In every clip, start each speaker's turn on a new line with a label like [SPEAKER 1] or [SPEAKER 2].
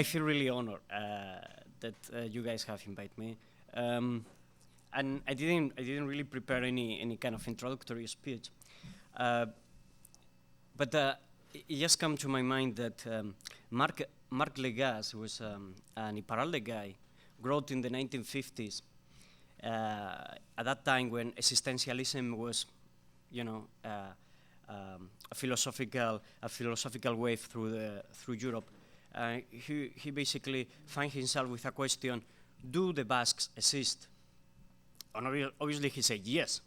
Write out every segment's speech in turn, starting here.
[SPEAKER 1] I feel really honored that you guys have invited me. And I didn't really prepare any kind of introductory speech. But it just come to my mind that Marc Legas was an Iparralde guy, grew up in the 1950s, at that time when existentialism was, you know, a philosophical wave through Europe. He basically found himself with a question: do the Basques exist? And obviously he said yes.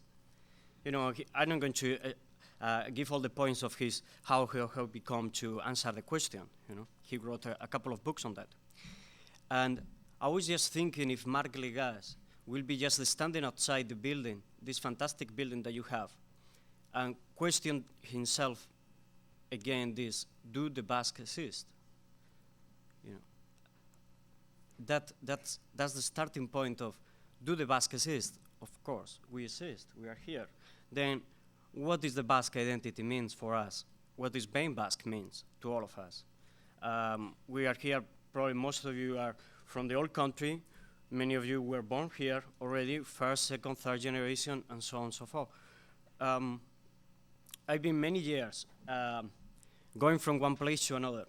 [SPEAKER 1] You know, I'm not going to give all the points of his how he become to answer the question. You know, he wrote a couple of books on that. And I was just thinking if Marc Legas will be just standing outside the building, this fantastic building that you have, and question himself again this: do the Basques exist? You know, that's the starting point of, do the Basques exist? Of course, we exist, we are here. Then what is the Basque identity means for us? What does being Basque means to all of us? We are here, probably most of you are from the old country, many of you were born here already, first, second, third generation, and so on and so forth. I've been many years going from one place to another,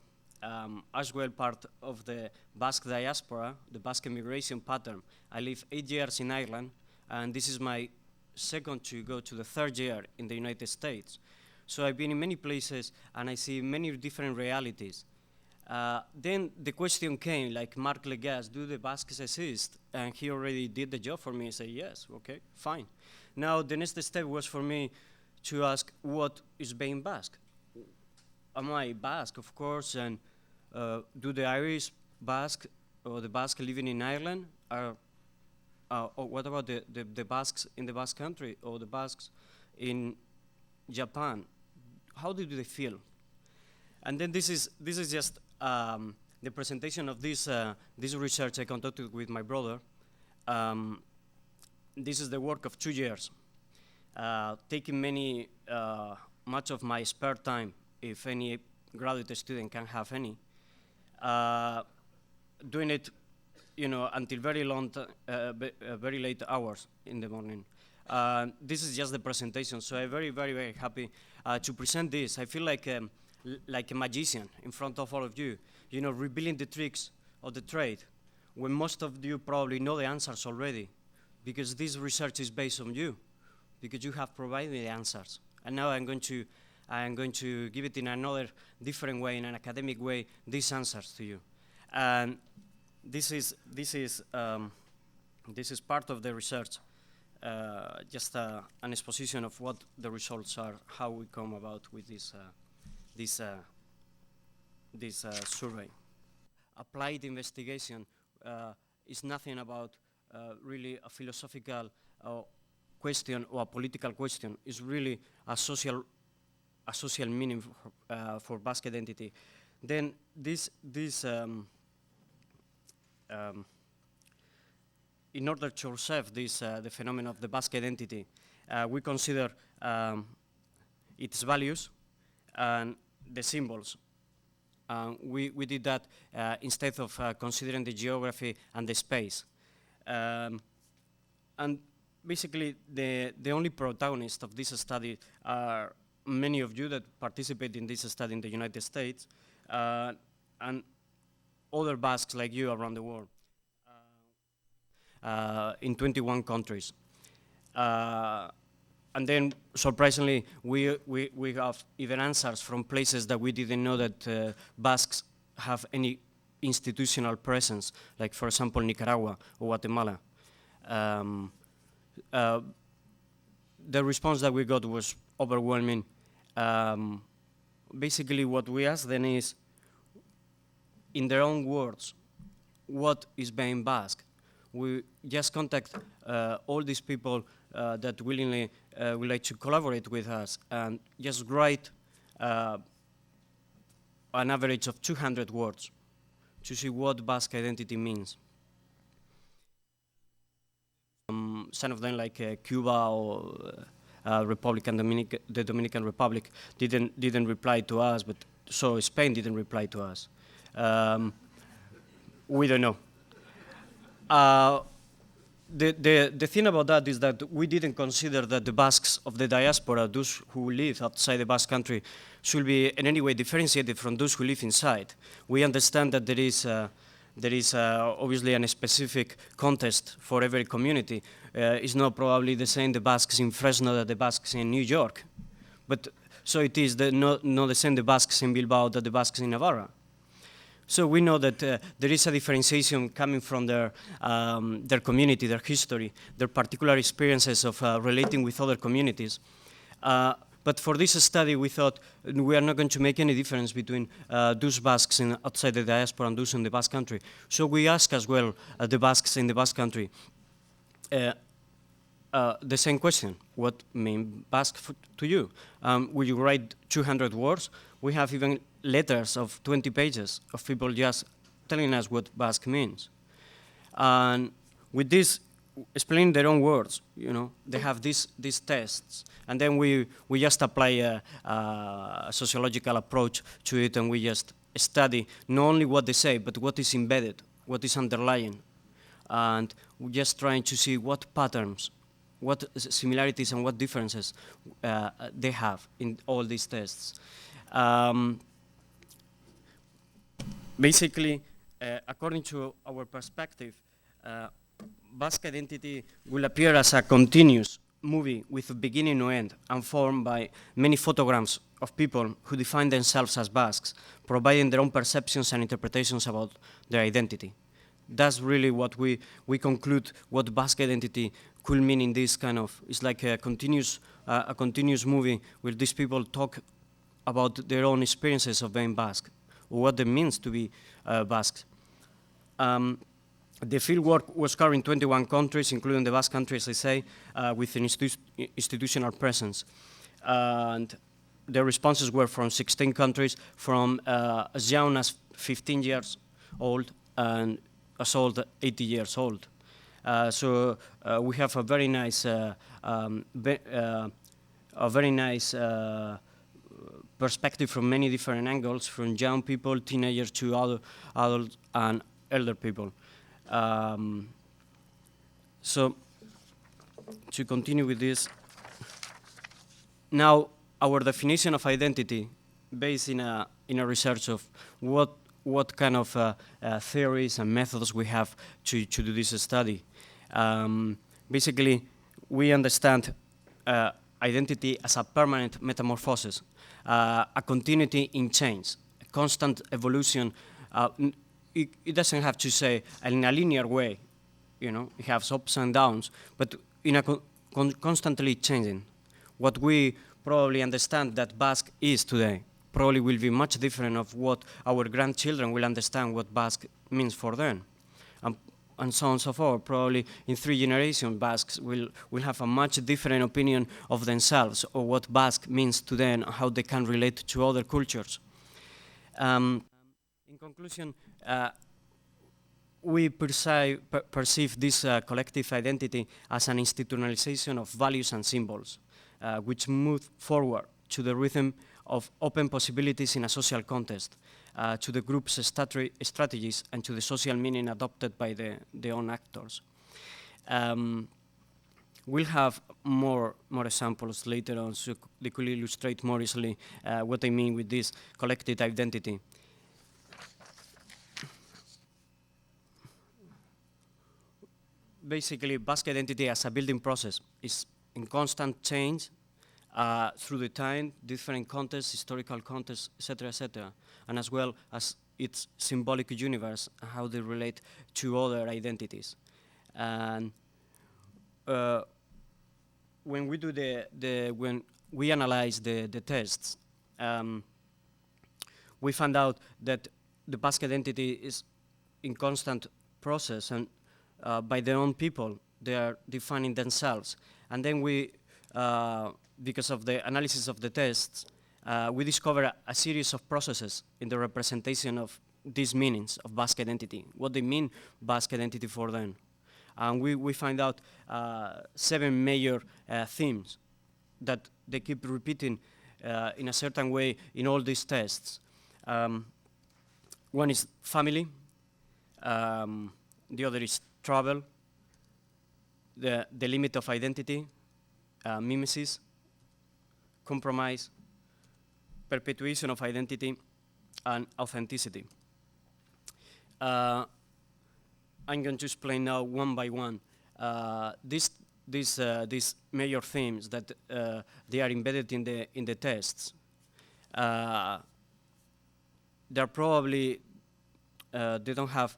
[SPEAKER 1] as well part of the Basque diaspora, the Basque immigration pattern. I lived 8 years in Ireland, and this is my second to go to the third year in the United States. So I've been in many places, and I see many different realities. Then the question came, like Marc Legas, do the Basques exist? And he already did the job for me. I said, yes, okay, fine. Now the next step was for me to ask, what is being Basque? Am I Basque, of course, and do the Irish Basque or the Basque living in Ireland or what about the Basques in the Basque country or the Basques in Japan? How do they feel? And then this is just the presentation of this research I conducted with my brother. This is the work of 2 years, taking much of my spare time, if any graduate student can have any, doing it, you know, until very very late hours in the morning. This is just the presentation, so I'm very, very, very happy to present this. I feel like a magician in front of all of you, you know, revealing the tricks of the trade, when most of you probably know the answers already, because this research is based on you, because you have provided the answers. And now I'm going to give it in another different way, in an academic way, these answers to you. And this is part of the research, just an exposition of what the results are, how we come about with this survey. Applied investigation is nothing about really a philosophical question or a political question. It's really a social meaning for Basque identity. Then in order to observe the phenomenon of the Basque identity, we consider its values and the symbols. We did that instead of considering the geography and the space. And basically, the only protagonists of this study are many of you that participate in this study in the United States, and other Basques like you around the world, in 21 countries. And then, surprisingly, we have even answers from places that we didn't know that Basques have any institutional presence, like, for example, Nicaragua or Guatemala. The response that we got was overwhelming. Basically, what we asked them is, in their own words, what is being Basque? We just contact all these people that willingly would like to collaborate with us, and just write an average of 200 words to see what Basque identity means. Some of them, like Cuba or the Dominican Republic, didn't reply to us, but so Spain didn't reply to us. We don't know. Uh, the thing about that is that we didn't consider that the Basques of the diaspora, those who live outside the Basque country, should be in any way differentiated from those who live inside. We understand that there is obviously a specific context for every community. It's not probably the same the Basques in Fresno that the Basques in New York. But so it is not the same the Basques in Bilbao that the Basques in Navarra. So we know that there is a differentiation coming from their community, their history, their particular experiences of relating with other communities. But for this study, we thought we are not going to make any difference between those Basques outside the diaspora and those in the Basque country. So we asked as well the Basques in the Basque country the same question: what means Basque to you? Will you write 200 words? We have even letters of 20 pages of people just telling us what Basque means. And with this, explaining their own words, you know, they have these tests. And then we just apply a sociological approach to it, and we just study not only what they say, but what is embedded, what is underlying. And we're just trying to see what patterns, what similarities and what differences they have in all these tests. Basically, according to our perspective, Basque identity will appear as a continuous movie with a beginning and end, and formed by many photograms of people who define themselves as Basques, providing their own perceptions and interpretations about their identity. That's really what we conclude what Basque identity could mean in this kind of, it's like a continuous movie where these people talk about their own experiences of being Basque, or what it means to be Basques. The fieldwork was covered in 21 countries, including the Basque country, as I say, with an institutional presence. And the responses were from 16 countries, from as young as 15 years old and as old as 80 years old. So we have a very nice, perspective from many different angles, from young people, teenagers, to adult and elder people. So to continue with this, now our definition of identity, based in a research of what kind of theories and methods we have to do this study. Basically, we understand identity as a permanent metamorphosis, a continuity in change, a constant evolution. It doesn't have to say in a linear way, you know, it has ups and downs, but in a constantly changing. What we probably understand that Basque is today probably will be much different of what our grandchildren will understand what Basque means for them. And so on and so forth. Probably in 3 generations, Basques will have a much different opinion of themselves, or what Basque means to them, how they can relate to other cultures. In conclusion, we perceive this collective identity as an institutionalization of values and symbols, which move forward to the rhythm of open possibilities in a social context, to the group's strategies, and to the social meaning adopted by the own actors. We'll have more examples later on, so they could illustrate more easily what I mean with this collective identity. Basically, Basque identity as a building process is in constant change through the time, different contexts, historical contexts, etc., and as well as its symbolic universe, how they relate to other identities. And when we do when we analyze the tests, we found out that the Basque identity is in constant process, and by their own people, they are defining themselves. And then we, because of the analysis of the tests, we discover a series of processes in the representation of these meanings of Basque identity, what they mean Basque identity for them. And we find out 7 major themes that they keep repeating in a certain way in all these tests. One is family, The other is travel, the limit of identity, mimesis, compromise, perpetuation of identity, and authenticity. I'm going to explain now one by one these major themes that they are embedded in the tests. They're probably they don't have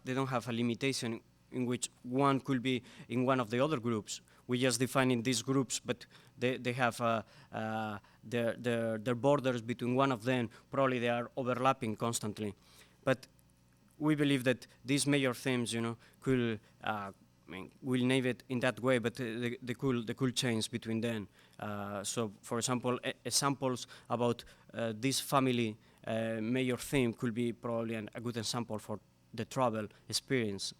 [SPEAKER 1] a limitation in which one could be in one of the other groups. We just define in these groups, but they have their borders between one of them. Probably they are overlapping constantly, but we believe that these major themes, could we'll name it in that way, but they could change between them. So, for example, examples about this family major theme could be probably a good example for the travel experience.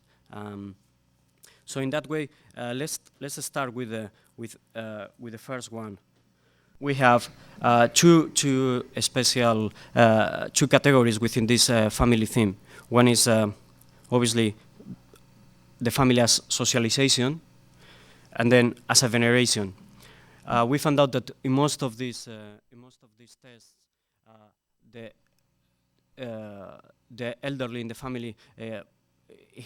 [SPEAKER 1] So in that way, let's start with the first one. We have two special two categories within this family theme. One is obviously the family as socialization, and then as a veneration. We found out that in most of these tests, the elderly in the family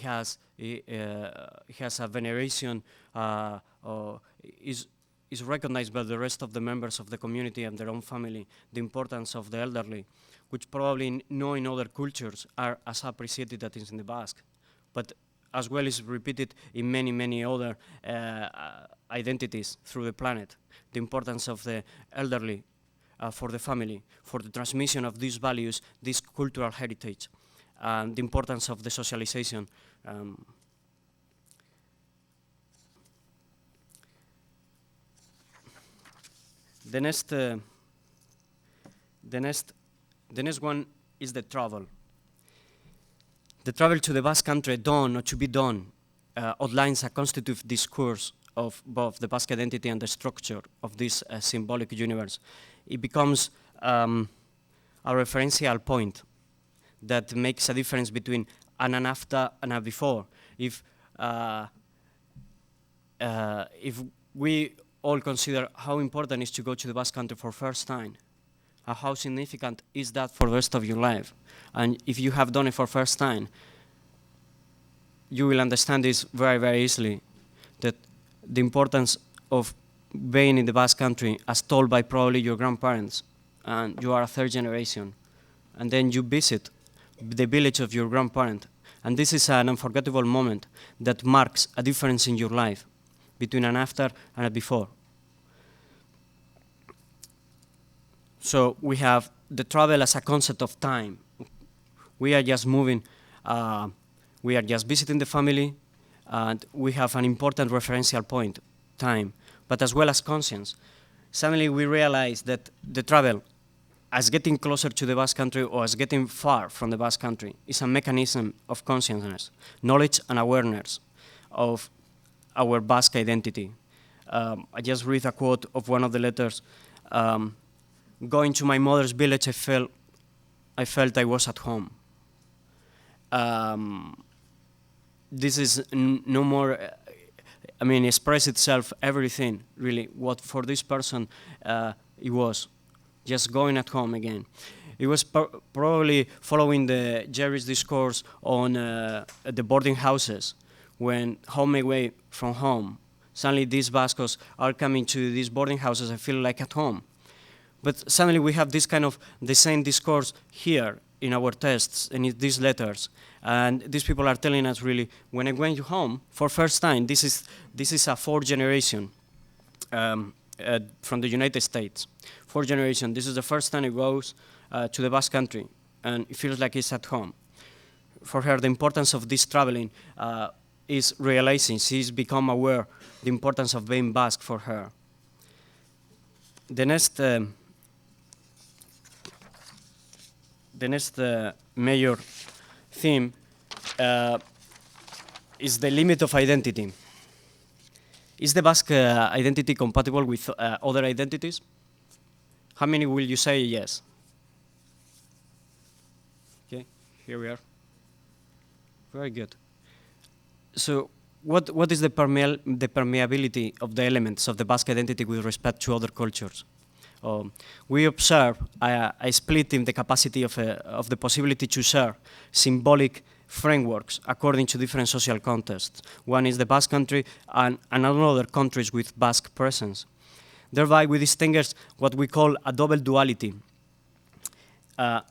[SPEAKER 1] has a veneration, or is recognized by the rest of the members of the community and their own family, the importance of the elderly, which probably no in other cultures are as appreciated as in the Basque, but as well is repeated in many other identities through the planet. The importance of the elderly for the family, for the transmission of these values, this cultural heritage, and the importance of the socialization. The next one is the travel. The travel to the Basque country done or to be done outlines a constitutive discourse of both the Basque identity and the structure of this symbolic universe. It becomes a referential point that makes a difference between an after and a before. If we all consider how important it is to go to the Basque country for first time, how significant is that for the rest of your life? And if you have done it for first time, you will understand this very easily, that the importance of being in the Basque country as told by probably your grandparents, and you are a third generation, and then you visit the village of your grandparent, and this is an unforgettable moment that marks a difference in your life between an after and a before. So we have the travel as a concept of time. We are just moving, we are just visiting the family, and we have an important referential point, time, but as well as conscience. Suddenly we realize that the travel, as getting closer to the Basque country or as getting far from the Basque country, is a mechanism of consciousness, knowledge and awareness of our Basque identity. I just read a quote of one of the letters. Going to my mother's village, I felt I was at home. This is no more, express itself everything, really, what for this person it was, just going at home again. It was probably following the Jerry's discourse on the boarding houses, when home away from home. Suddenly these Bascos are coming to these boarding houses and feel like at home. But suddenly we have this kind of the same discourse here in our tests and in these letters. And these people are telling us really, when I went home for first time, this is a fourth generation from the United States. Fourth generation, this is the first time it goes to the Basque country, and it feels like it's at home. For her, the importance of this traveling is realizing, she's become aware the importance of being Basque for her. The next major theme is the limit of identity. Is the Basque identity compatible with other identities? How many will you say yes? Okay, here we are. Very good. So what is the permeability of the elements of the Basque identity with respect to other cultures? We observe a split in the capacity of the possibility to share symbolic frameworks according to different social contexts. One is the Basque country and another countries with Basque presence. Thereby, we distinguish what we call a double duality, a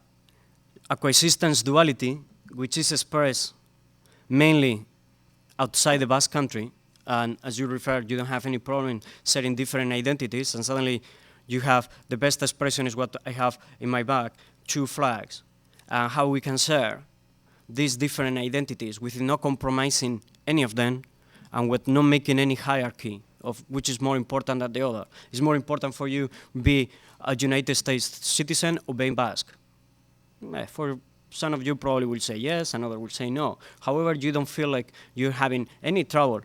[SPEAKER 1] coexistence duality, which is expressed mainly outside the Basque country, and as you referred, you don't have any problem sharing different identities, and suddenly you have the best expression is what I have in my bag, 2 flags, and how we can share these different identities with not compromising any of them and with not making any hierarchy of which is more important than the other. It's more important for you be a United States citizen or being Basque. For some of you probably will say yes, another will say no. However, you don't feel like you're having any trouble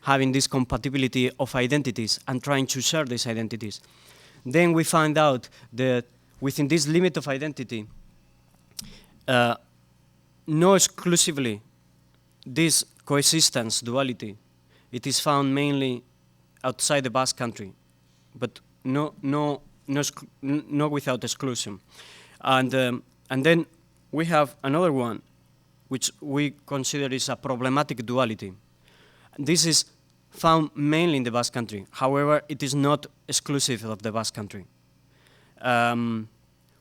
[SPEAKER 1] having this compatibility of identities and trying to share these identities. Then we find out that within this limit of identity, no exclusively this coexistence duality, it is found mainly outside the Basque country, but no without exclusion. And then we have another one, which we consider is a problematic duality. This is found mainly in the Basque country. However, it is not exclusive of the Basque country.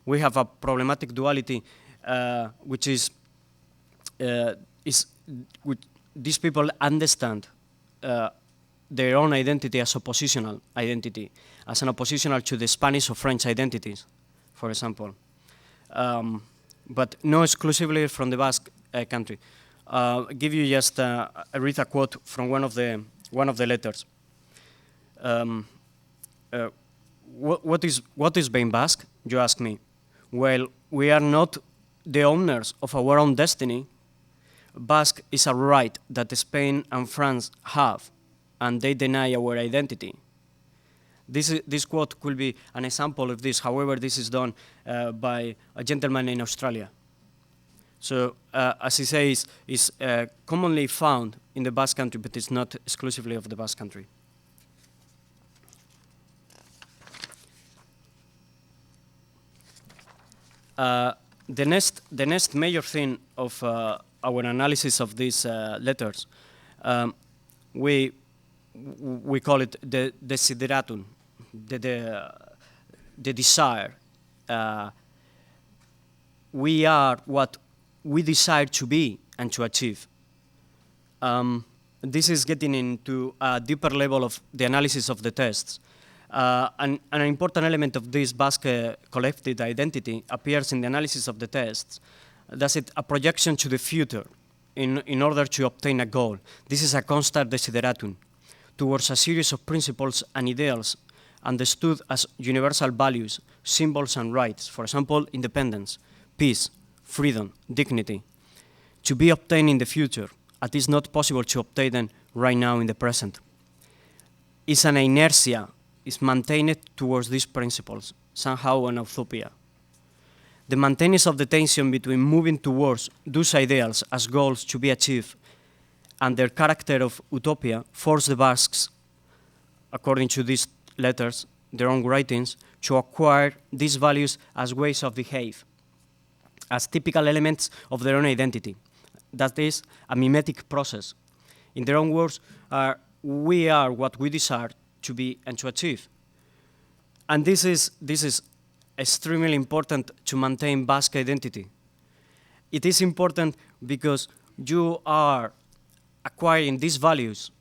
[SPEAKER 1] We have a problematic duality, which is these people understand their own identity as oppositional identity, as an oppositional to the Spanish or French identities, for example. But not exclusively from the Basque country. Give you just read a quote from one of the letters. What is being Basque? You ask me. Well, we are not the owners of our own destiny. Basque is a right that Spain and France have, and they deny our identity. This quote could be an example of this. However, this is done by a gentleman in Australia. So, as he says, is commonly found in the Basque country, but it's not exclusively of the Basque country. The next major thing of our analysis of these letters, we call it the desideratum, the desire. We are what we desire to be and to achieve. This is getting into a deeper level of the analysis of the texts. An important element of this Basque collective identity appears in the analysis of the texts. That's it, a projection to the future in order to obtain a goal. This is a constant desideratum towards a series of principles and ideals understood as universal values, symbols and rights, for example, independence, peace, freedom, dignity, to be obtained in the future, as it is not possible to obtain them right now in the present. It's an inertia, is maintained towards these principles, somehow an utopia. The maintenance of the tension between moving towards those ideals as goals to be achieved and their character of utopia forced the Basques, according to these letters, their own writings, to acquire these values as ways of behave, as typical elements of their own identity. That is a mimetic process. In their own words, we are what we desire to be and to achieve. And this is extremely important to maintain Basque identity. It is important because you are acquiring these values.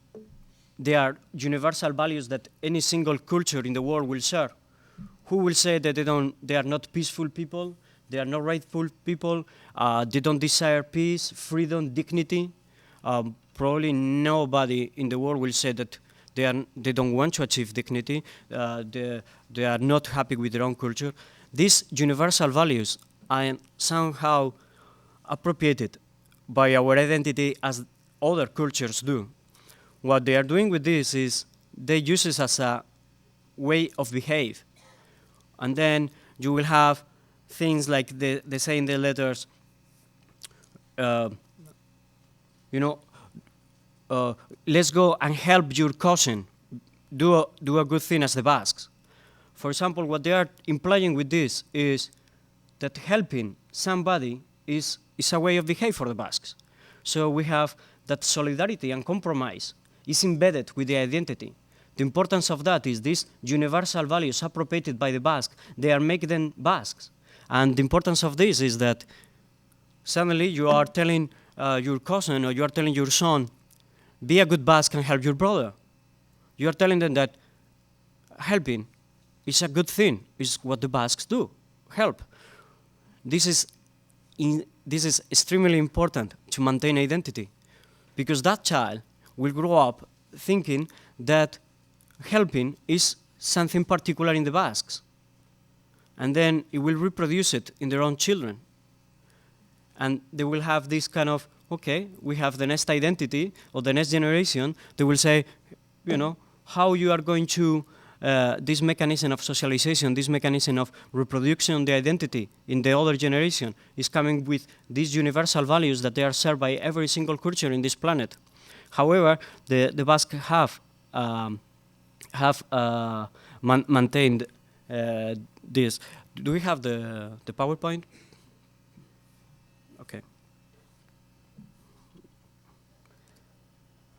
[SPEAKER 1] They are universal values that any single culture in the world will share. Who will say that they are not peaceful people, they are not rightful people, they don't desire peace, freedom, dignity? Probably nobody in the world will say that they don't want to achieve dignity, they are not happy with their own culture. These universal values are somehow appropriated by our identity as other cultures do. What they are doing with this is they use it as a way of behave. And then you will have things like they say in the letters, let's go and help your cousin do a good thing as the Basques. For example, what they are implying with this is that helping somebody is a way of behavior for the Basques. So we have that solidarity and compromise is embedded with the identity. The importance of that is these universal values appropriated by the Basque, they are making them Basques. And the importance of this is that suddenly you are telling your cousin or you are telling your son, be a good Basque and help your brother. You are telling them that helping is a good thing, is what the Basques do, help. This is extremely important to maintain identity, because that child will grow up thinking that helping is something particular in the Basques. And then it will reproduce it in their own children. And they will have this kind of, okay, we have the next identity, or the next generation, they will say, you know, how you are going to, this mechanism of socialization, this mechanism of reproduction, the identity in the other generation is coming with these universal values that they are shared by every single culture in this planet. However, the Basques have maintained this. Do we have the PowerPoint? Okay.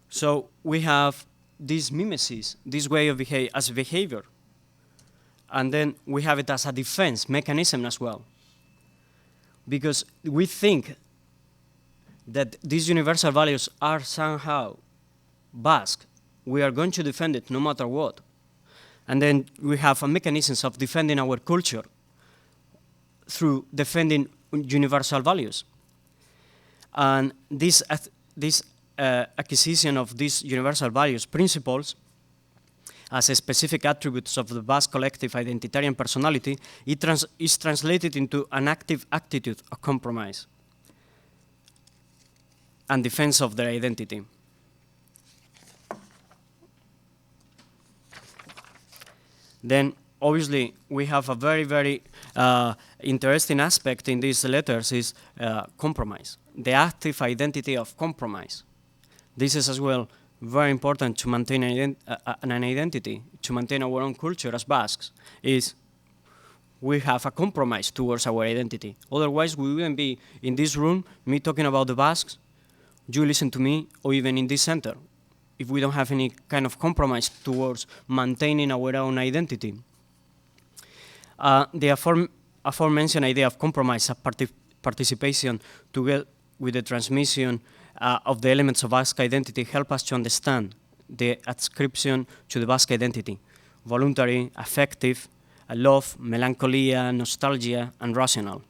[SPEAKER 1] So we have this mimesis, this way of behavior, and then we have it as a defense mechanism as well, because we think that these universal values are somehow Basque. We are going to defend it no matter what. And then we have a mechanisms of defending our culture through defending universal values. And this acquisition of these universal values, principles, as a specific attributes of the Basque collective identitarian personality, is translated into an active attitude of compromise and defense of their identity. Then, obviously, we have a very, very interesting aspect in these letters is compromise, the active identity of compromise. This is as well very important to maintain an identity, to maintain our own culture as Basques, is we have a compromise towards our identity. Otherwise, we wouldn't be in this room, me talking about the Basques, you listen to me, or even in this center, if we don't have any kind of compromise towards maintaining our own identity. The aforementioned idea of compromise, participation together with the transmission of the elements of Basque identity help us to understand the adscription to the Basque identity, voluntary, affective, love, melancholia, nostalgia, and rational.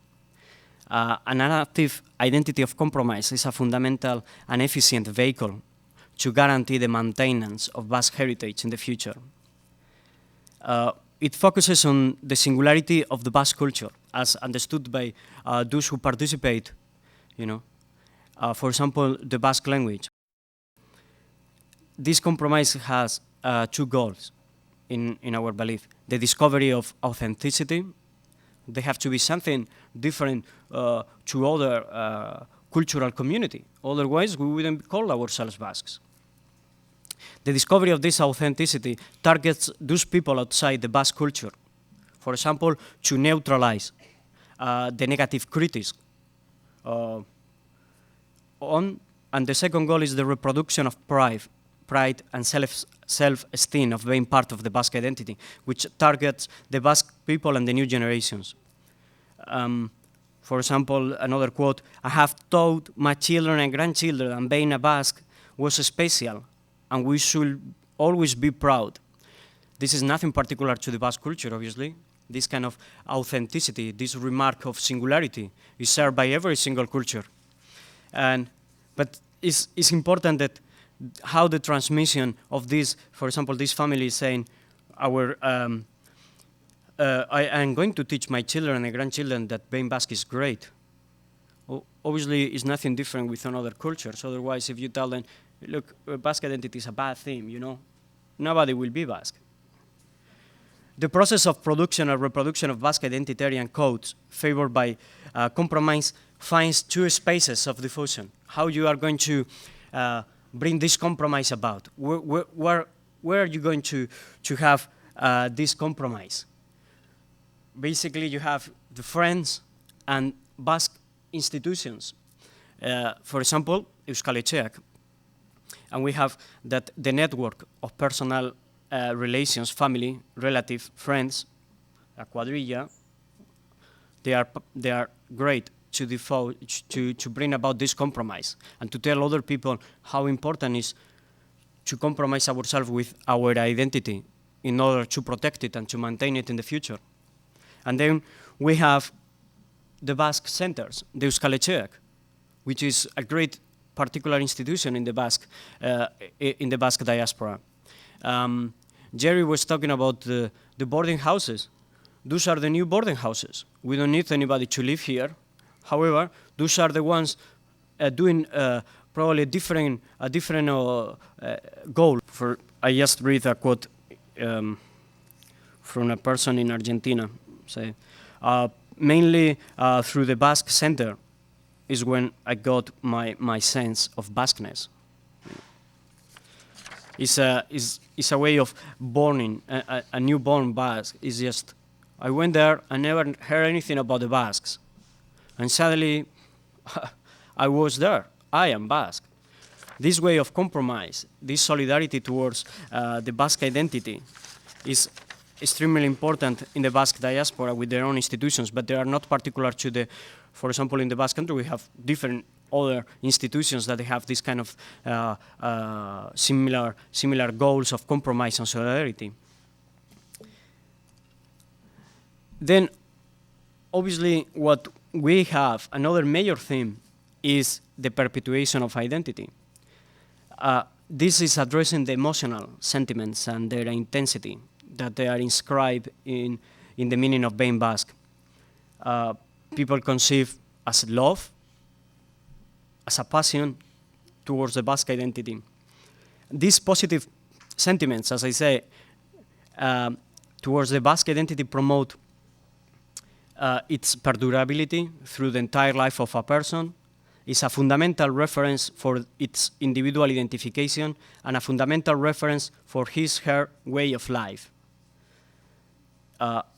[SPEAKER 1] An active identity of compromise is a fundamental and efficient vehicle to guarantee the maintenance of Basque heritage in the future. It focuses on the singularity of the Basque culture, as understood by those who participate, you know. For example, the Basque language. This compromise has two goals in our belief. The discovery of authenticity. They have to be something different to other cultural community. Otherwise, we wouldn't call ourselves Basques. The discovery of this authenticity targets those people outside the Basque culture. For example, to neutralize the negative critics. And the second goal is the reproduction of pride and self-esteem of being part of the Basque identity, which targets the Basque people and the new generations. For example, another quote, I have taught my children and grandchildren that being a Basque was special, and we should always be proud. This is nothing particular to the Basque culture, obviously. This kind of authenticity, this remark of singularity, is shared by every single culture. But it's important that how the transmission of this, for example, this family is saying, I am going to teach my children and grandchildren that being Basque is great. Obviously, it's nothing different with another cultures. Otherwise, if you tell them, look, Basque identity is a bad thing, you know, nobody will be Basque. The process of production or reproduction of Basque identitarian codes favored by compromise finds two spaces of diffusion. How you are going to bring this compromise about? Where are you going to have this compromise? Basically, you have the friends and Basque institutions. For example, Euskal Etxeak. And we have that the network of personal relations, family, relative, friends, a cuadrilla, they are great to bring about this compromise and to tell other people how important it is to compromise ourselves with our identity in order to protect it and to maintain it in the future. And then we have the Basque centers, the Euskal Etxeak, which is a great particular institution in the Basque diaspora. Jerry was talking about the boarding houses. Those are the new boarding houses. We don't need anybody to live here. However, those are the ones doing probably a different goal. I just read a quote from a person in Argentina. Say, mainly through the Basque Center is when I got my sense of Basqueness. It's a way of borning a newborn Basque. It's just, I went there, I never heard anything about the Basques. And suddenly, I was there. I am Basque. This way of compromise, this solidarity towards the Basque identity is extremely important in the Basque diaspora with their own institutions, but they are not particular to the, for example, in the Basque country, we have different other institutions that they have this kind of similar goals of compromise and solidarity. Then, obviously, what we have, another major theme, is the perpetuation of identity. This is addressing the emotional sentiments and their intensity that they are inscribed in the meaning of being Basque. People conceive as love, as a passion towards the Basque identity. These positive sentiments, as I say, towards the Basque identity promote its perdurability through the entire life of a person, is a fundamental reference for its individual identification and a fundamental reference for his/her way of life.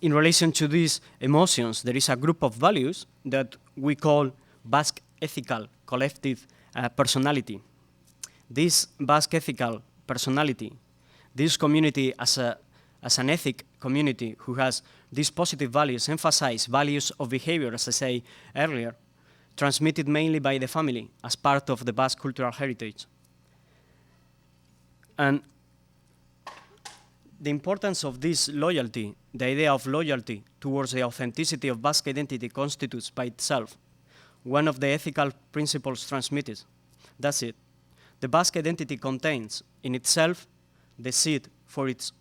[SPEAKER 1] In relation to these emotions, there is a group of values that we call Basque ethical collective personality. This Basque ethical personality, this community as an ethic community who has these positive values, emphasize values of behavior, as I say earlier, transmitted mainly by the family as part of the Basque cultural heritage. And the importance of this loyalty, the idea of loyalty towards the authenticity of Basque identity constitutes by itself one of the ethical principles transmitted. That's it. The Basque identity contains in itself the seed for its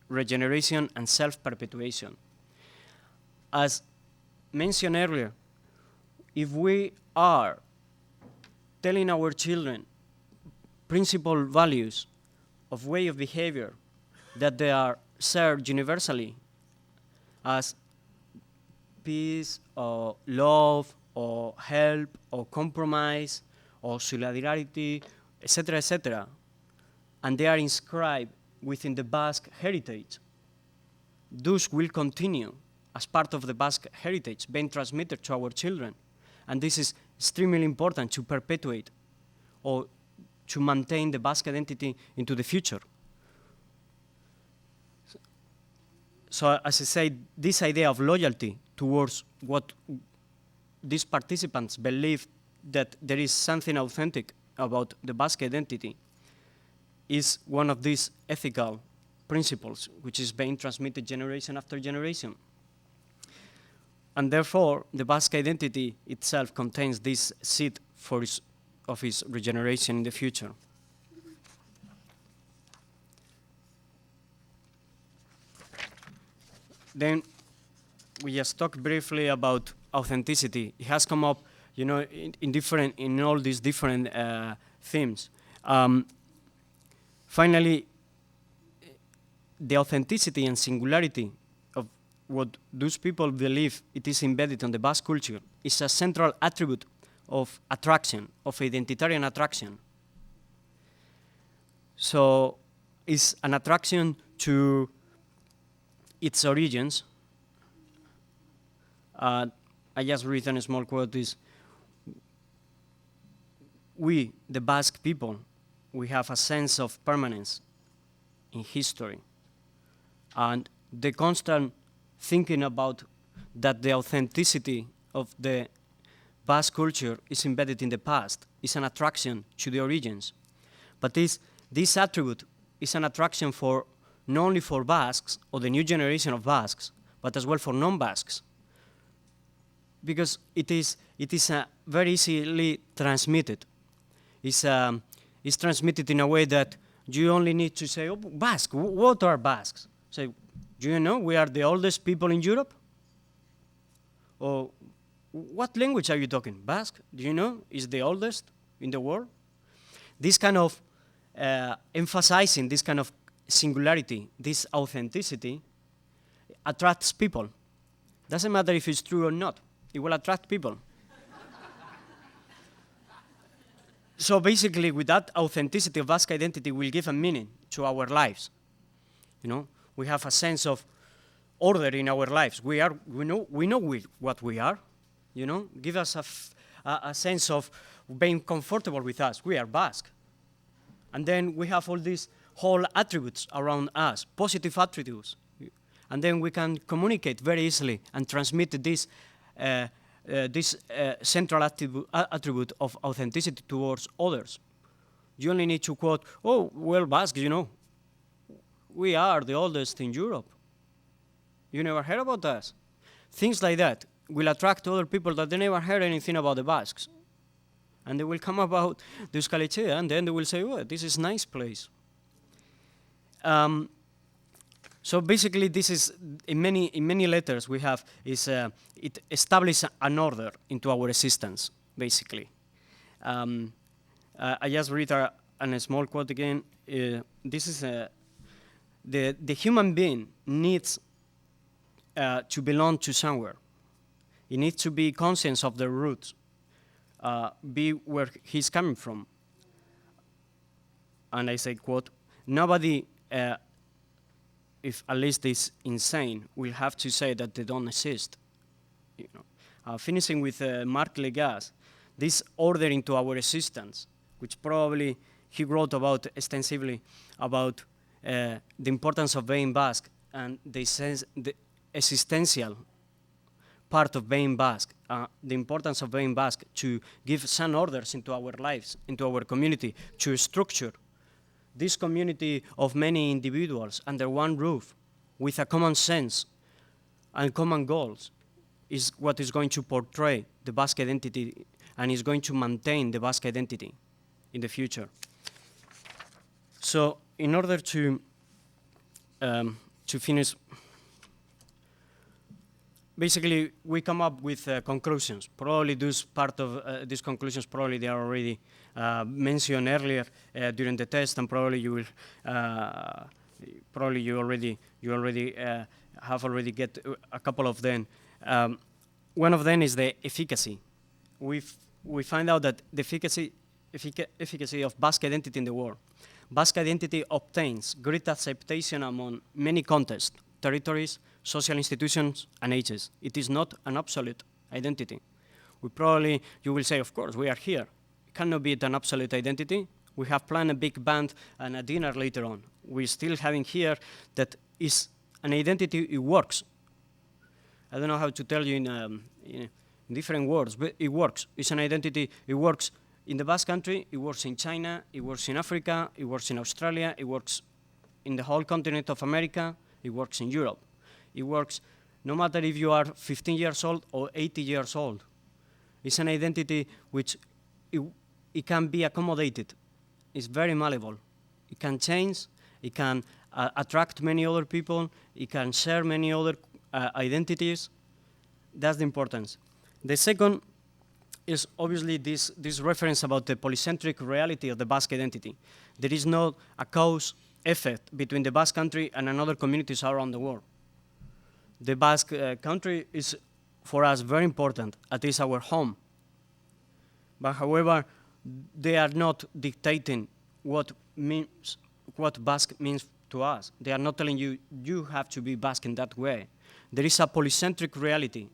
[SPEAKER 1] regeneration and self-perpetuation. As mentioned earlier, if we are telling our children principal values of way of behavior that they are shared universally as peace or love or help or compromise or solidarity, etc., and they are inscribed within the Basque heritage, those will continue as part of the Basque heritage being transmitted to our children. And this is extremely important to perpetuate or to maintain the Basque identity into the future. So as I say, this idea of loyalty towards what these participants believe that there is something authentic about the Basque identity is one of these ethical principles which is being transmitted generation after generation. And therefore, the Basque identity itself contains this seed of its regeneration in the future. Then we just talked briefly about authenticity. It has come up, you know, in all these different themes. Finally, the authenticity and singularity of what those people believe it is embedded in the Basque culture is a central attribute of attraction, of identitarian attraction. So it's an attraction to its origins. I just read a small quote is, we, the Basque people, we have a sense of permanence in history. And the constant thinking about that the authenticity of the Basque culture is embedded in the past is an attraction to the origins. But this attribute is an attraction for not only for Basques or the new generation of Basques, but as well for non-Basques. Because it is very easily transmitted. It's transmitted in a way that you only need to say, oh, Basque, what are Basques? Say, do you know we are the oldest people in Europe? Or what language are you talking? Basque, do you know, is the oldest in the world? This kind of emphasizing this kind of singularity, this authenticity, attracts people. Doesn't matter if it's true or not, it will attract people. So basically, with that authenticity of Basque identity, we'll give a meaning to our lives. You know, we have a sense of order in our lives. We know what we are. You know, give us a sense of being comfortable with us. We are Basque. And then we have all these whole attributes around us, positive attributes. And then we can communicate very easily and transmit this central attribute of authenticity towards others. You only need to quote, oh, well, Basque, you know, we are the oldest in Europe. You never heard about us. Things like that will attract other people that they never heard anything about the Basques. And they will come about the Euskal Etxea, and then they will say, oh, this is a nice place. So basically, this is, in many letters we have, it establishes an order into our existence, basically. I just read a small quote again. This is the human being needs to belong to somewhere. He needs to be conscious of the roots, be where he's coming from. And I say, quote, nobody, if at least is insane, will have to say that they don't exist. You know. Finishing with Marc Legas, this order into our existence, which probably he wrote about extensively about the importance of being Basque and the existential part of being Basque, the importance of being Basque to give some orders into our lives, into our community, to structure this community of many individuals under one roof with a common sense and common goals is what is going to portray the Basque identity and is going to maintain the Basque identity in the future. So in order to finish, basically we come up with conclusions. Probably these conclusions probably they are already mentioned earlier during the test, and probably you will you already have already get a couple of them. One of them is the efficacy. We find out that the efficacy of Basque identity in the world. Basque identity obtains great acceptation among many contexts, territories, social institutions, and ages. It is not an obsolete identity. You will say, of course, we are here. It cannot be an obsolete identity. We have planned a big band and a dinner later on. We're still having here that is an identity, it works. I don't know how to tell you in different words, but it works. It's an identity, it works in the Basque Country, it works in China, it works in Africa, it works in Australia, it works in the whole continent of America, it works in Europe. It works no matter if you are 15 years old or 80 years old. It's an identity which it can be accommodated. It's very malleable. It can change, it can attract many other people, it can share many other identities. That's the importance. The second is obviously this reference about the polycentric reality of the Basque identity. There is not a cause effect between the Basque Country and another communities around the world. The Basque country is, for us, very important. It is our home. But however, they are not dictating what means what Basque means to us. They are not telling you, you have to be Basque in that way. There is a polycentric reality.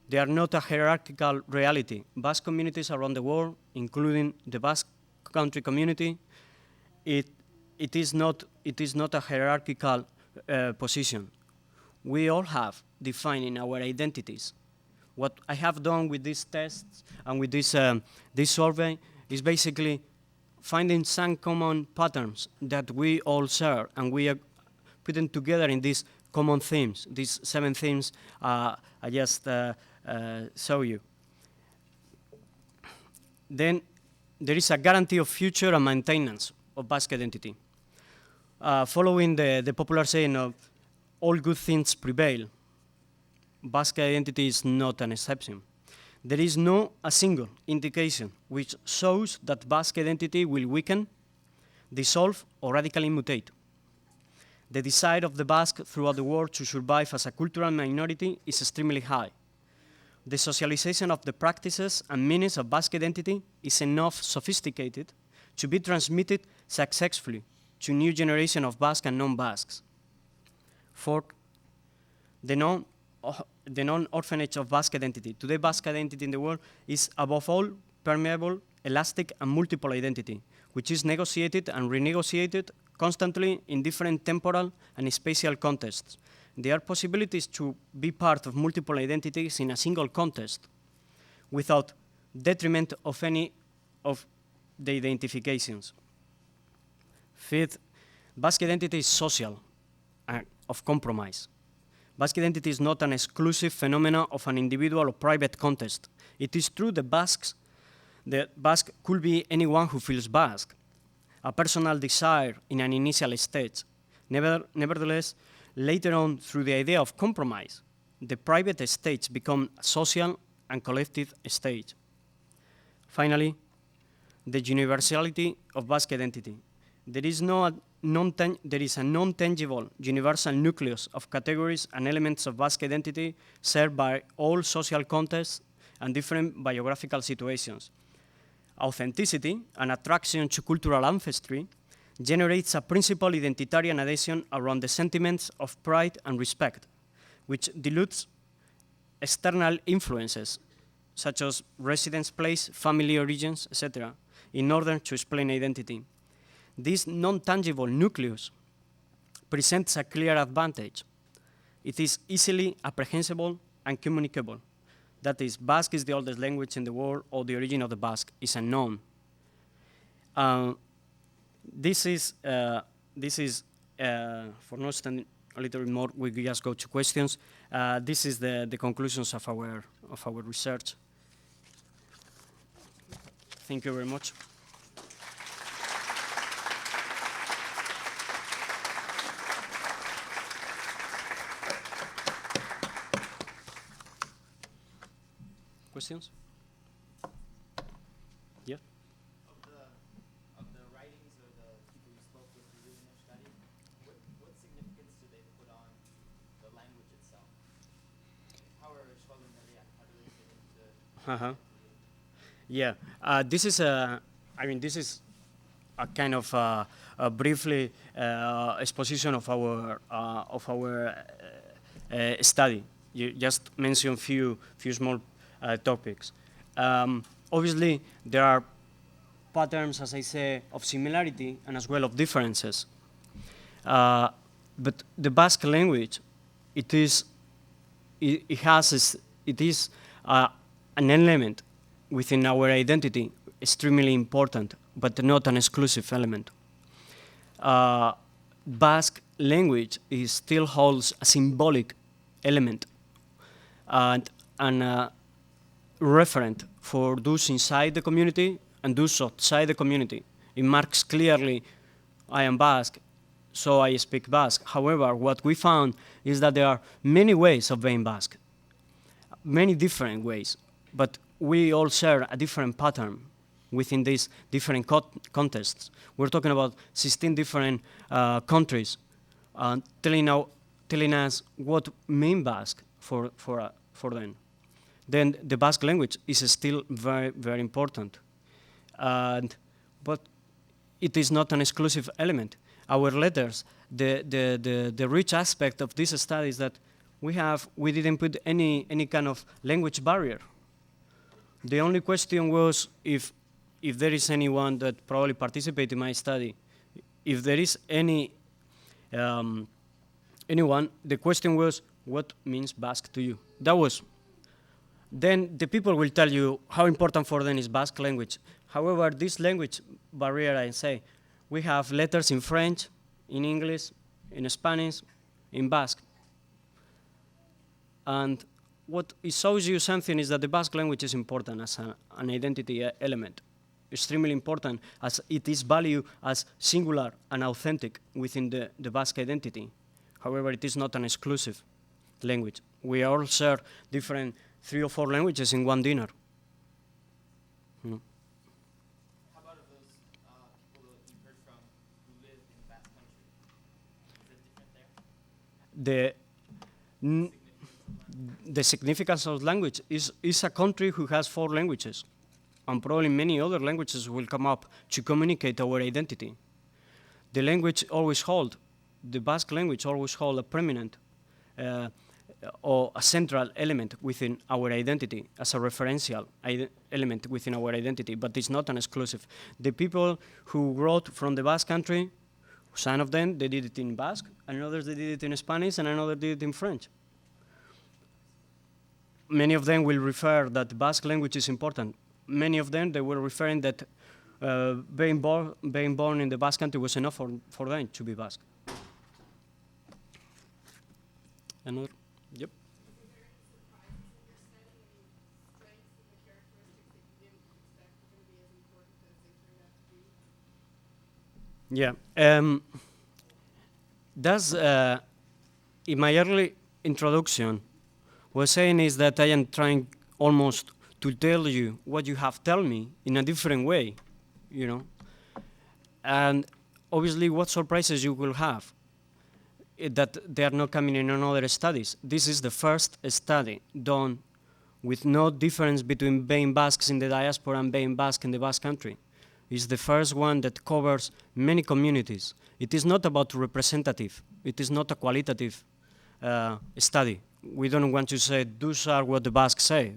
[SPEAKER 1] They are not a hierarchical reality. Basque communities around the world, including the Basque country community, it is not a hierarchical position. We all have defining our identities. What I have done with these tests and with this survey is basically finding some common patterns that we all share, and we are putting together in these common themes, these 7 themes I just show you. Then there is a guarantee of future and maintenance of Basque identity. Following the popular saying of all good things prevail, Basque identity is not an exception. There is no a single indication which shows that Basque identity will weaken, dissolve, or radically mutate. The desire of the Basque throughout the world to survive as a cultural minority is extremely high. The socialization of the practices and meanings of Basque identity is enough sophisticated to be transmitted successfully to new generation of Basque and non-Basques. Fourth, the non-orphanage of Basque identity. Today, Basque identity in the world is above all permeable, elastic, and multiple identity, which is negotiated and renegotiated constantly in different temporal and spatial contexts. There are possibilities to be part of multiple identities in a single context without detriment of any of the identifications. Fifth, Basque identity is social and of compromise. Basque identity is not an exclusive phenomenon of an individual or private context. It is true the Basque could be anyone who feels Basque, a personal desire in an initial stage. Nevertheless, later on, through the idea of compromise, the private stage becomes a social and collective stage. Finally, the universality of Basque identity. There is a non-tangible universal nucleus of categories and elements of Basque identity shared by all social contexts and different biographical situations. Authenticity, an attraction to cultural ancestry, generates a principal identitarian adhesion around the sentiments of pride and respect, which dilutes external influences, such as residence place, family origins, etc., in order to explain identity. This non-tangible nucleus presents a clear advantage. It is easily apprehensible and communicable. That is, Basque is the oldest language in the world, or the origin of the Basque is unknown. This is for not standing a little bit more, we just go to questions. This is the conclusions of our research. Thank you very much. Questions? Yeah.
[SPEAKER 2] Of the writings or the people you spoke with who did their study, what significance do they put on the language itself? How do they fit into?
[SPEAKER 1] Yeah. This is a kind of a briefly exposition of our study. You just mentioned few small topics. Obviously, there are patterns, as I say, of similarity and as well of differences. But the Basque language, it is an element within our identity, extremely important, but not an exclusive element. Basque language still holds a symbolic element and referent for those inside the community and those outside the community. It marks clearly, I am Basque, so I speak Basque. However, what we found is that there are many ways of being Basque, many different ways, but we all share a different pattern within these different contexts. We're talking about 16 different countries telling us what mean Basque for them. Then the Basque language is still very, very important. But it is not an exclusive element. Our letters, the rich aspect of this study is that we didn't put any kind of language barrier. The only question was if there is anyone that probably participated in my study, if there is anyone, the question was, what means Basque to you? That was. Then the people will tell you how important for them is Basque language. However, this language barrier, I say, we have letters in French, in English, in Spanish, in Basque. And what it shows you something is that the Basque language is important as an identity element, extremely important, as it is valued as singular and authentic within the Basque identity. However, it is not an exclusive language. We all share different 3 or 4 languages in one dinner.
[SPEAKER 2] How about of those people that you've heard from who live in the Basque country? Is it different there?
[SPEAKER 1] The significance of language is a country who has 4 languages, and probably many other languages will come up to communicate our identity. The language always hold, the Basque language always hold a prominent or a central element within our identity, as a referential element within our identity, but it's not an exclusive. The people who wrote from the Basque country, some of them, they did it in Basque, and others they did it in Spanish, and another did it in French. Many of them will refer that the Basque language is important. Many of them, they were referring that being born in the Basque country was enough for them to be Basque. Another? Yep.
[SPEAKER 3] Were there any surprises in your study? Any strengths in the characteristics that you didn't expect were going to be as important as they turned out to be?
[SPEAKER 1] Yeah. That's in my early introduction, what I'm saying is that I am trying almost to tell you what you have told me in a different way, you know. And obviously, what surprises you will have, that they are not coming in other studies. This is the first study done with no difference between being Basques in the diaspora and being Basque in the Basque country. It's the first one that covers many communities. It is not about representative. It is not a qualitative study. We don't want to say, those are what the Basques say.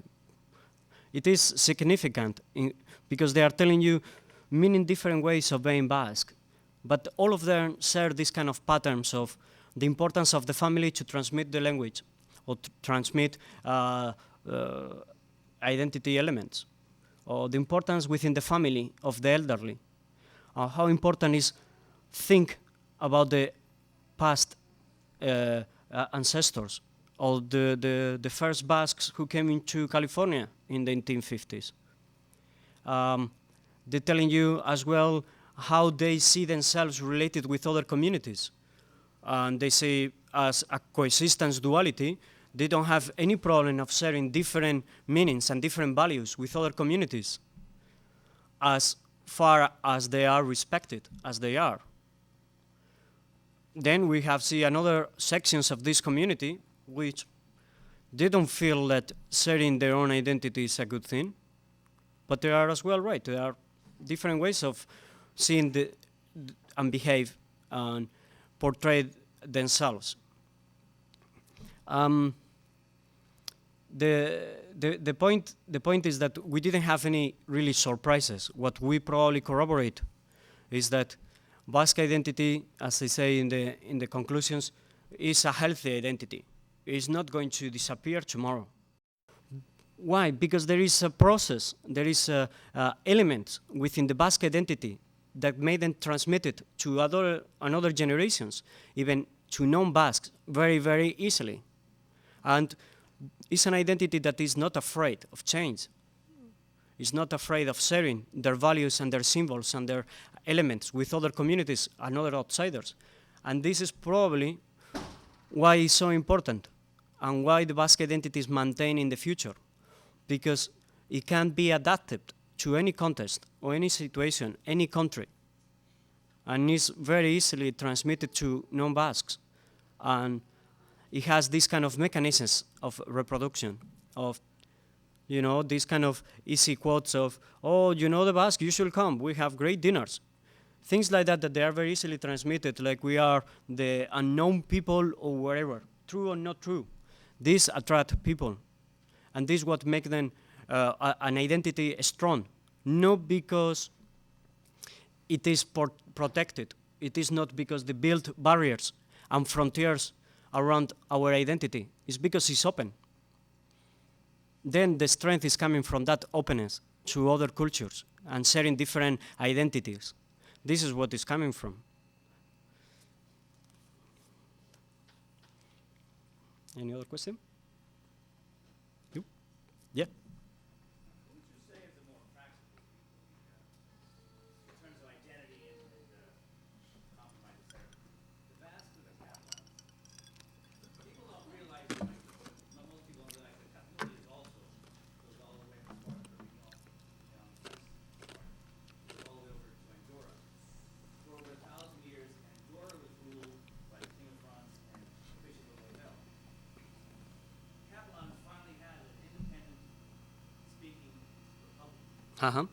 [SPEAKER 1] It is significant because they are telling you many different ways of being Basque, but all of them share this kind of patterns of the importance of the family to transmit the language or to transmit identity elements, or the importance within the family of the elderly, how important is think about the past ancestors, or the first Basques who came into California in the 1950s. They're telling you as well how they see themselves related with other communities. And they say as a coexistence duality, they don't have any problem of sharing different meanings and different values with other communities as far as they are respected, as they are. Then we have seen another sections of this community which they don't feel that sharing their own identity is a good thing, but they are as well right. There are different ways of seeing and behave and portray themselves. The point is that we didn't have any really surprises. What we probably corroborate is that Basque identity, as I say in the conclusions, is a healthy identity. It's not going to disappear tomorrow. Why? Because there is a process, there is elements within the Basque identity that made them transmitted to another generations, even to non-Basques, very, very easily. And it's an identity that is not afraid of change. It's not afraid of sharing their values and their symbols and their elements with other communities and other outsiders. And this is probably why it's so important and why the Basque identity is maintained in the future, because it can be adapted to any context or any situation, any country, and is very easily transmitted to non-Basques. And it has this kind of mechanisms of reproduction, of, you know, this kind of easy quotes of, oh, you know the Basque, you should come, we have great dinners. Things like that they are very easily transmitted, like we are the unknown people or wherever, true or not true. These attract people, and this is what makes them an identity strong, not because it is protected. It is not because they build barriers and frontiers around our identity. It's because it's open. Then the strength is coming from that openness to other cultures and sharing different identities. This is what is coming from. Any other question? You? Yeah.
[SPEAKER 4] Would you say is a more practical in terms of identity and compromise there? The Basque or the Catalan? People don't realize that most people don't realize that Catalonia is also goes all the way from Puerto Rico, goes all the way over to Andorra. For over 1,000 years, Andorra was ruled by the King of France and Bishop of Loyal. Catalan finally had an independent speaking republic.
[SPEAKER 1] Uh-huh.
[SPEAKER 4] And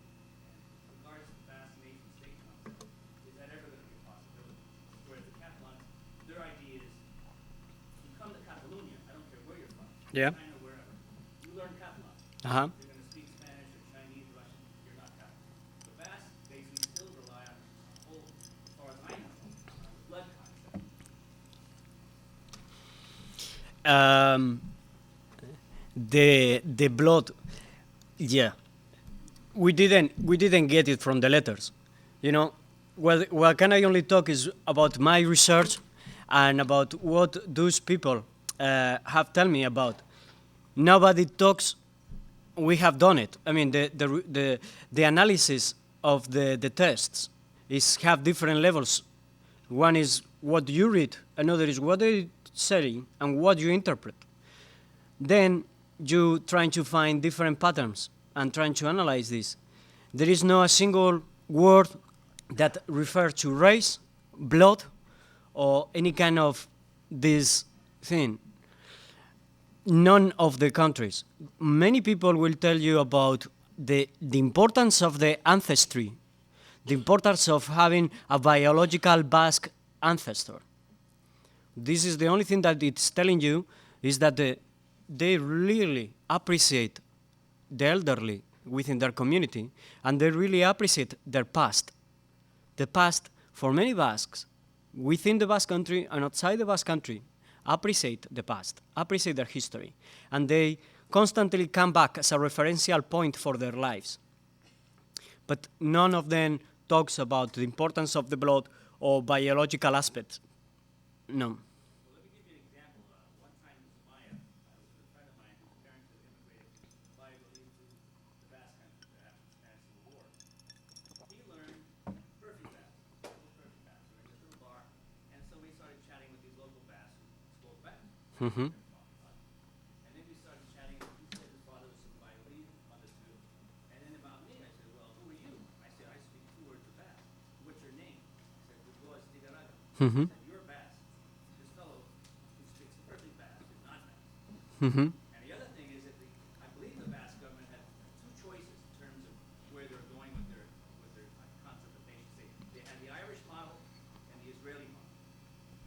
[SPEAKER 4] regards to the vast nation state concept, is that ever going to be a possibility? Whereas the Catalans, their idea is, you come to Catalonia, I don't care where you're from,
[SPEAKER 1] Yeah.
[SPEAKER 4] China, wherever, you learn Catalan.
[SPEAKER 1] Uh-huh.
[SPEAKER 4] You're going to speak Spanish or Chinese, Russian, you're not Catalan. The Basque basically still rely on, as far as I know, on the blood concept.
[SPEAKER 1] The blood, yeah. We didn't get it from the letters, you know. What can I only talk is about my research and about what those people have told me about. Nobody talks. We have done it. I mean, the analysis of the tests have different levels. One is what you read, another is what they're saying and what you interpret. Then you trying to find different patterns and trying to analyze this. There is no a single word that refers to race, blood, or any kind of this thing. None of the countries. Many people will tell you about the importance of the ancestry, the importance of having a biological Basque ancestor. This is the only thing that it's telling you is that they really appreciate the elderly within their community, and they really appreciate their past. The past, for many Basques, within the Basque country and outside the Basque country, appreciate the past, appreciate their history, and they constantly come back as a referential point for their lives. But none of them talks about the importance of the blood or biological aspects. No.
[SPEAKER 4] Well, let me give you an example. One time in Somalia, I was with a friend of mine whose parents had immigrated from Somalia to the Basque country after the Spanish Civil War. He learned perfect Basque, perfect Basque. We were in this little bar, and so we started chatting with these local Basques who spoke Basque.
[SPEAKER 1] Mm-hmm.
[SPEAKER 4] And then we started chatting. He said his father was from Valladolid, understood. And then about me, I said, well, who are you? I said, I speak 2 words of Basque. What's your name? He said, Dubois Tigaraga.
[SPEAKER 1] Mm-hmm.
[SPEAKER 4] I said, you're Basque. This fellow who speaks perfect Basque is not Basque.
[SPEAKER 1] Mm-hmm.
[SPEAKER 4] And the other thing is that I believe the Basque government had 2 choices in terms of where they're going with their concept of nation state. They had the Irish model and the Israeli model.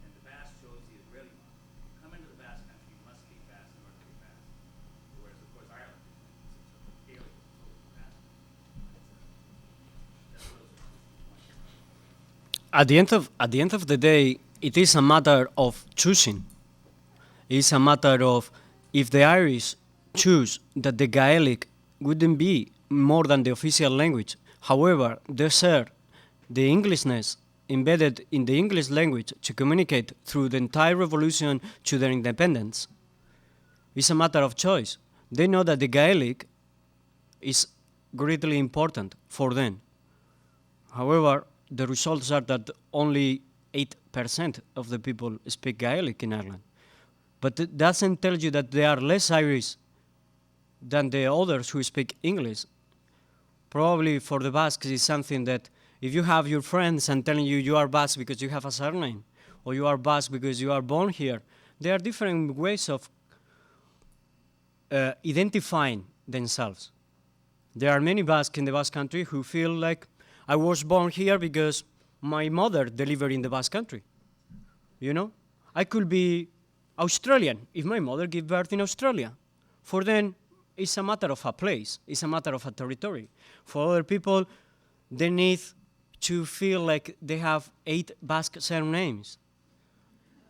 [SPEAKER 4] And the Basque chose the Israeli model. You come into the Basque country, you must speak Basque in order to be Basque. Whereas, of course, Ireland is alien, totally Basque. That's what those points.
[SPEAKER 1] At the end of the day, it is a matter of choosing. It's a matter of if the Irish choose that the Gaelic wouldn't be more than the official language. However, they share the Englishness embedded in the English language to communicate through the entire revolution to their independence. It's a matter of choice. They know that the Gaelic is greatly important for them. However, the results are that only 8% of the people speak Gaelic in Ireland. But it doesn't tell you that they are less Irish than the others who speak English. Probably for the Basques it's something that if you have your friends and telling you are Basque because you have a surname, or you are Basque because you are born here, there are different ways of identifying themselves. There are many Basques in the Basque country who feel like I was born here because my mother delivered in the Basque Country. You know, I could be Australian if my mother gave birth in Australia. For them, it's a matter of a place. It's a matter of a territory. For other people, they need to feel like they have 8 Basque surnames.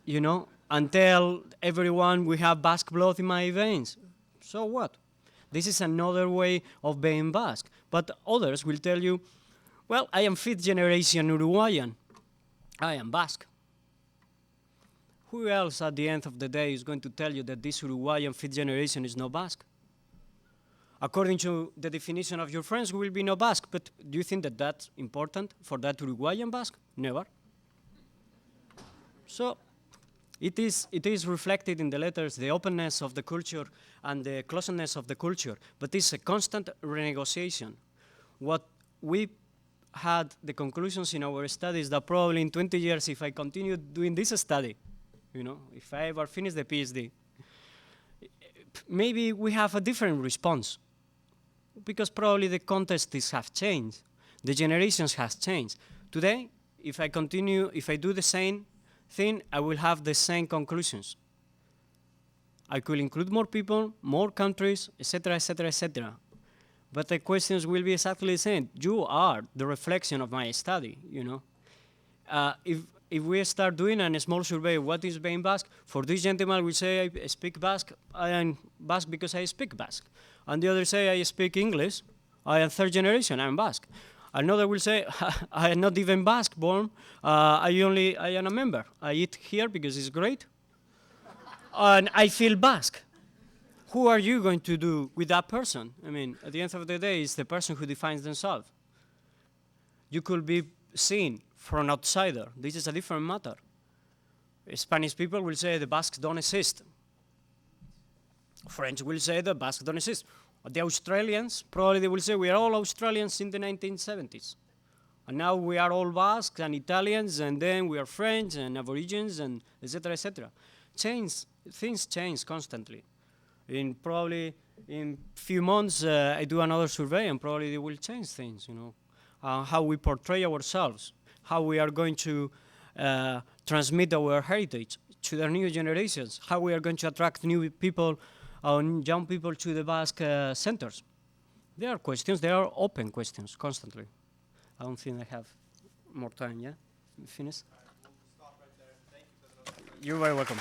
[SPEAKER 1] You know, and tell everyone we have Basque blood in my veins. So what? This is another way of being Basque. But others will tell you, well, I am 5th generation Uruguayan. I am Basque. Who else at the end of the day is going to tell you that this Uruguayan 5th generation is not Basque? According to the definition of your friends, we will be no Basque, but do you think that that's important for that Uruguayan Basque? Never. So it is reflected in the letters, the openness of the culture and the closeness of the culture, but it's a constant renegotiation. What we had the conclusions in our studies that probably in 20 years, if I continue doing this study, you know, if I ever finish the PhD, maybe we have a different response, because probably the contexts have changed, the generations have changed. Today, if I do the same thing, I will have the same conclusions. I could include more people, more countries, etc., etc., etc. But the questions will be exactly the same. You are the reflection of my study, you know. If we start doing a small survey of what is being Basque, for this gentleman will say, I speak Basque, I am Basque because I speak Basque. And the other say, I speak English, I am 3rd generation, I am Basque. Another will say, I am not even Basque born, I am a member. I eat here because it's great, and I feel Basque. Who are you going to do with that person? I mean, at the end of the day, it's the person who defines themselves. You could be seen from an outsider. This is a different matter. Spanish people will say the Basques don't exist. French will say the Basques don't exist. The Australians, probably they will say we are all Australians in the 1970s. And now we are all Basques and Italians, and then we are French and Aborigines, and etc., etc. Things change constantly. Probably in few months, I do another survey, and probably they will change things, you know. How we portray ourselves, how we are going to transmit our heritage to the new generations, how we are going to attract new people, young people to the Basque centers. There are questions, there are open questions constantly. I don't think I have more time, yeah? Finish?
[SPEAKER 2] All right, we'll stop right there. Thank you for the notes.
[SPEAKER 1] You're very welcome.